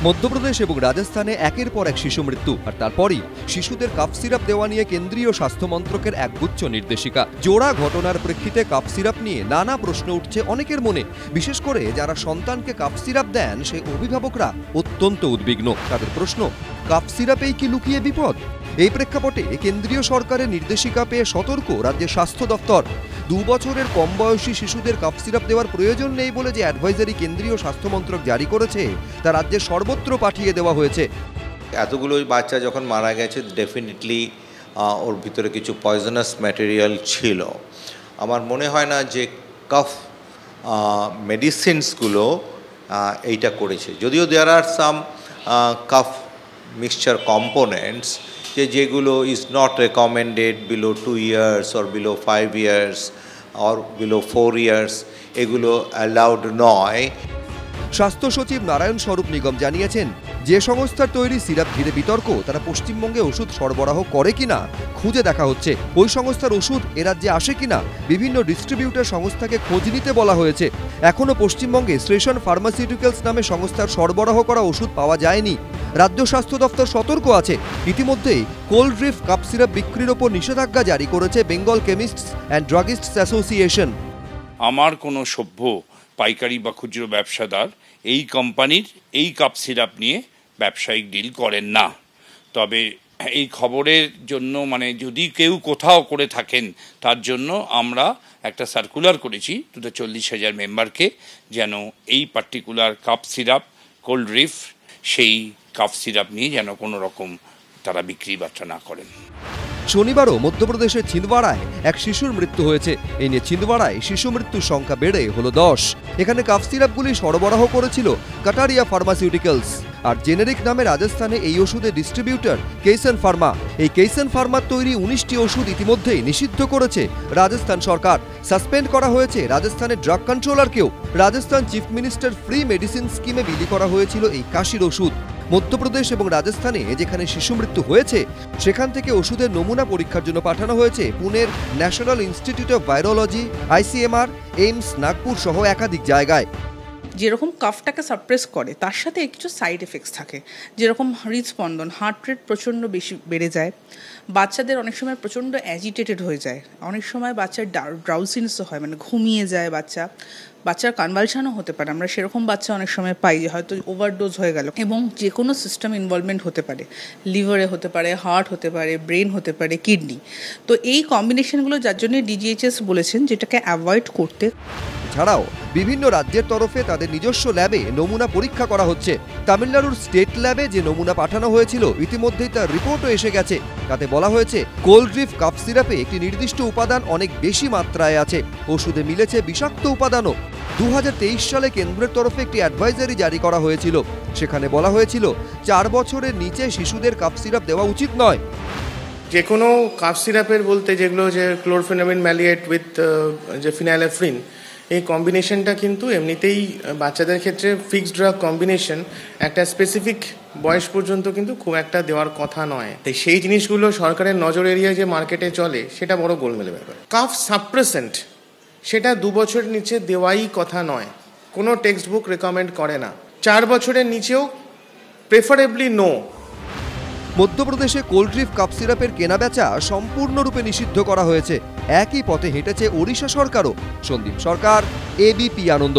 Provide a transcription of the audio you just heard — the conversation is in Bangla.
মধ্যপ্রদেশ এবং রাজস্থানে একের পর এক শিশু মৃত্যু, আর তারপরই শিশুদের কাফ সিরাপ দেওয়া নিয়ে কেন্দ্রীয় স্বাস্থ্য মন্ত্রকের একগুচ্ছ নির্দেশিকা। জোড়া ঘটনার প্রেক্ষিতে কাফ সিরাপ নিয়ে নানা প্রশ্ন উঠছে অনেকের মনে। বিশেষ করে যারা সন্তানকে কাফ সিরাপ দেন সেই অভিভাবকরা অত্যন্ত উদ্বিগ্ন। তাদের প্রশ্ন, কাফ সিরাপেই কি লুকিয়ে বিপদ? এই প্রেক্ষাপটে কেন্দ্রীয় সরকারের নির্দেশিকা পেয়ে সতর্ক রাজ্যের স্বাস্থ্য দপ্তর। 2 বছরের কম বয়সী শিশুদের কাফ সিরাপ দেওয়ার প্রয়োজন নেই বলে যে অ্যাডভাইজারি কেন্দ্রীয় স্বাস্থ্য মন্ত্রক জারি করেছে তা রাজ্যের সর্বত্র পাঠিয়ে দেওয়া হয়েছে। এতগুলো বাচ্চা যখন মারা গেছে, ডেফিনেটলি ওর ভিতরে কিছু পয়জনাস ম্যাটেরিয়াল ছিল। আমার মনে হয় না যে কাফ মেডিসিনসগুলো এইটা করেছে, যদিও দেয়ার আর সাম কাফ মিক্সচার কম্পোনেন্টস যেগুলো is not recommended below 2 years or below 5 years or below 4 years, এগুলো অ্যালাউড নয়। স্বাস্থ্য সচিব নারায়ণ স্বরূপ নিগম জানিয়েছেন, যে সংস্থার তৈরি সিরাপ ঘিরে বিতর্ক তারা পশ্চিমবঙ্গে ওষুধ সরবরাহ করে কিনা খুঁজে দেখা হচ্ছে। ওই সংস্থার ওষুধ এ রাজ্যে আসে কিনা বিভিন্ন ডিস্ট্রিবিউটর সংস্থাকে খোঁজ নিতে বলা হয়েছে। এখনো পশ্চিমবঙ্গে শ্রেষণ ফার্মাসিউটিক্যালস নামে সংস্থার সরবরাহ করা ওষুধ পাওয়া যায়নি। রাজ্য স্বাস্থ্য দপ্তর সতর্ক আছে। ইতিমধ্যেই কোল্ড ড্রিফ কাপ সিরাপ বিক্রির ওপর নিষেধাজ্ঞা জারি করেছে Bengal chemists and druggists association. আমার কোনো সভ্য পাইকারি বা খুচরো ব্যবসাদার এই কোম্পানির এই কাপ সিরাপ নিয়ে ব্যবসায়িক ডিল করেন না। তবে এই খবরের জন্য যদি কেউ কোথাও করে থাকেন, তার জন্য আমরা একটা সার্কুলার করেছি 40,000 মেম্বারকে, যেন এই particular cough syrup cold drift সেই কাপ সিরাপ নিয়ে যেন কোনো রকম তারা বিক্রি বাট্টা না করেন। শনিবারও মধ্যপ্রদেশের ছিন্দওয়াড়ায় এক শিশুর মৃত্যু হয়েছে। এই নিয়ে ছিন্দওয়াড়ায় শিশু মৃত্যুর সংখ্যা বেড়ে হলো 10। এখানে কাফ সিরাপগুলি সরবরাহ করেছিল কাটারিয়া ফার্মাসিউটিক্যালস, আর জেনেরিক নামে রাজস্থানে এই ওষুধের ডিস্ট্রিবিউটর কেইসন ফার্মা। এই কেইসন ফার্মার তৈরি 19টি ওষুধ ইতিমধ্যেই নিষিদ্ধ করেছে রাজস্থান সরকার। সাসপেন্ড করা হয়েছে রাজস্থানের ড্রাগ কন্ট্রোলারকেও। Rajasthan chief minister free medicine স্কিমে বিলি করা হয়েছিল এই কাশির ওষুধ। মধ্যপ্রদেশ এবং রাজস্থানে যেখানে শিশু মৃত্যু হয়েছে সেখান থেকে ওষুধের নমুনা পরীক্ষার জন্য পাঠানো হয়েছে পুনের National Institute of Virology, ICMR, AIIMS, Nagpur সহ একাধিক জায়গায়। যেরকম কাফটাকে সাপ্রেস করে তার সাথে কিছু সাইড এফেক্টস থাকে, যেরকম হৃদস্পন্দন, হার্ট রেট প্রচণ্ড বেশি বেড়ে যায়। বাচ্চাদের অনেক সময় প্রচণ্ড অ্যাজিটেটেড হয়ে যায়, অনেক সময় বাচ্চার ড্রাউজিনেসও হয়, ঘুমিয়ে যায় বাচ্চার কনভালশনও হতে পারে। আমরা সেরকম বাচ্চা অনেক সময় পাই যে হয়তো ওভারডোজ হয়ে গেল। এবং যে কোনো সিস্টেম ইনভলভমেন্ট হতে পারে, লিভারে হতে পারে, হার্ট হতে পারে, ব্রেন হতে পারে, কিডনি। তো এই কম্বিনেশনগুলো যার জন্য DGHS বলেছেন যেটাকে অ্যাভয়েড করতে। ছাড়াও বিভিন্ন রাজ্যের তরফে তাদের নিজস্ব ল্যাবে নমুনা পরীক্ষা করা হচ্ছে। তামিলনাড়ুর স্টেট ল্যাবে যে নমুনা পাঠানো হয়েছিল ইতিমধ্যেই তার রিপোর্টও এসে গেছে। তাতে বলা হয়েছে কোল্ড ড্রিফ কাফ সিরাপে একটি নির্দিষ্ট উপাদান অনেক বেশি মাত্রায় আছে। ওষুধে মিলেছে বিষাক্ত উপাদানও। 2023 সালে কেন্দ্রের তরফে একটি অ্যাডভাইজারি জারি করা হয়েছিল। সেখানে বলা হয়েছিল 4 বছরের নিচে শিশুদের কাফ সিরাপ দেওয়া উচিত নয়। যে কোনো কাফ সিরাপের বলতে যেগুলো যে ক্লোরফেনামিন ম্যালিয়েট উইথ যে ফিনাইলেফ্রিন, এই কম্বিনেশনটা কিন্তু এমনিতেই বাচ্চাদের ক্ষেত্রে ফিক্সড ড্রাগ কম্বিনেশন একটা স্পেসিফিক বয়স পর্যন্ত কিন্তু খুব একটা দেওয়ার কথা নয়। তাই সেই জিনিসগুলো সরকারের নজর এরিয়ায় যে মার্কেটে চলে সেটা বড় গোলমেলে ব্যাপার। কাফ সাপ্রেসেন্ট সেটা 2 বছরের নিচে দেওয়াই কথা নয়, কোনো টেক্সট বুক রেকমেন্ড করে না। 4 বছরের নিচেও প্রেফারেবলি নো। মধ্যপ্রদেশে কোল্ড ড্রিফ কাপ সিরাপের কেনাবেচা সম্পূর্ণরূপে নিষিদ্ধ করা হয়েছে। একই পথে হেঁটেছে ওড়িশা সরকারও। সন্দীপ সরকার, ABP আনন্দ।